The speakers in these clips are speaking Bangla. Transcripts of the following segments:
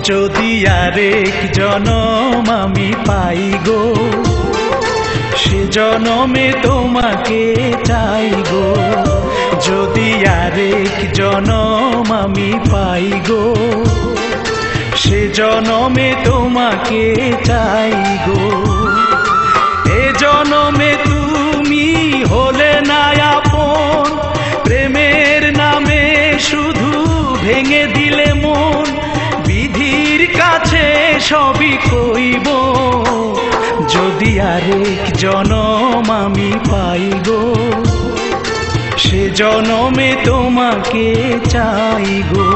যদি আরেক জনম আমি পাই গো, সে জনমে তোমাকে চাই গো। যদি আরেক জনম আমি পাই গো, সে জনমে তোমাকে চাই গো। এ জনমে তুমি হলে না আপন, প্রেমের নামে শুধু ভেঙে দিলে মন। বিধির কাছে সবই কইব, যদি আরেক জনম আমি পাই গো, সে জনমে তোমাকে চাই গো।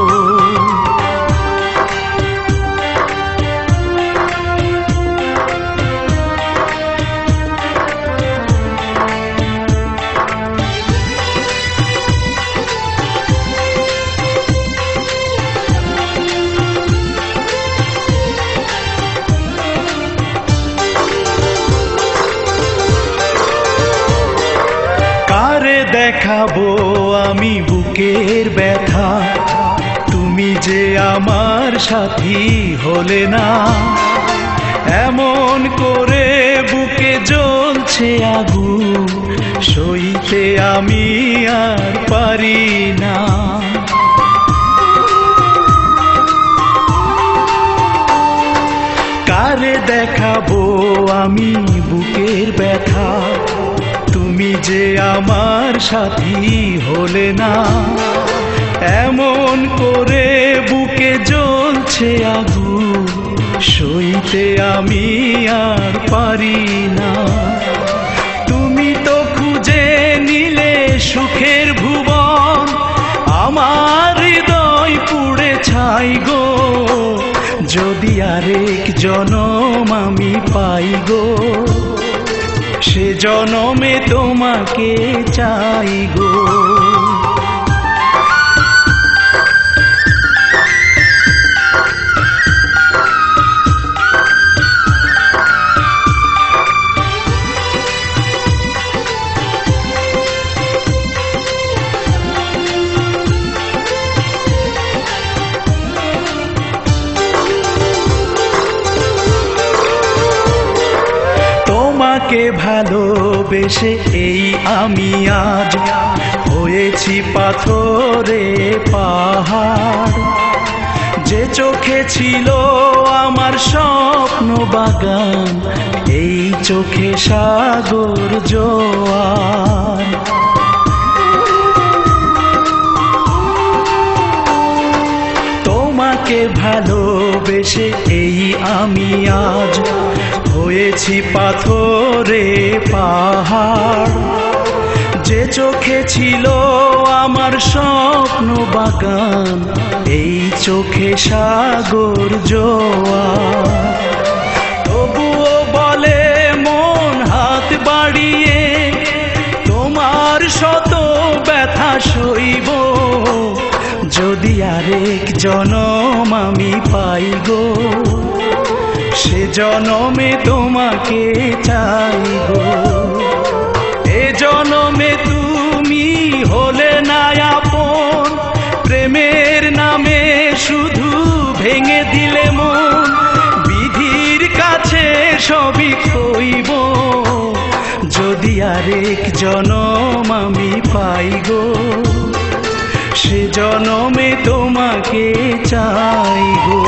কারে দেখাবো আমি বুকের ব্যথা, তুমি যে আমার সাথী হলে না। এমন করে বুকে জ্বলছে আগুন, সইতে আমি আর পারি না। কারে দেখাবো আমি বুকের ব্যথা, তুমি যে আমার সাথী হলে না। এমন করে বুকে জ্বলছে আগুন, সইতে আমি আর পারি না। তুমি তো খুঁজে নিলে সুখের ভুবন, আমার হৃদয় পুড়ে ছাই গো। যদি আরেক জনম আমি পাই গো, সে জনমে তোমাকে চাই গো। তোমাকে ভালোবেসে এই আমি আজ হয়েছি পাথরে পাহাড়। যে চোখে ছিল আমার স্বপ্ন বাগান, এই চোখে সাগর জোয়ার। তোমাকে ভালোবেসে এই আমি আজ হয়েছি পাথরে পাহাড়। যে চোখে ছিল আমার স্বপ্ন বাগান, এই চোখে সাগর জোয়ার। তবুও বলে মন হাত বাড়িয়ে, তোমার শত ব্যথা সইব। যদি আরেক জনম আমি পাই গো, সে জনমে তোমাকে চাই গো। এ জনমে তুমি হলে না আপন, প্রেমের নামে শুধু ভেঙে দিলে মন। বিধির কাছে সবই কইব, যদি আরেক জনম আমি পাই গো, সে জনমে তোমাকে চাই গো।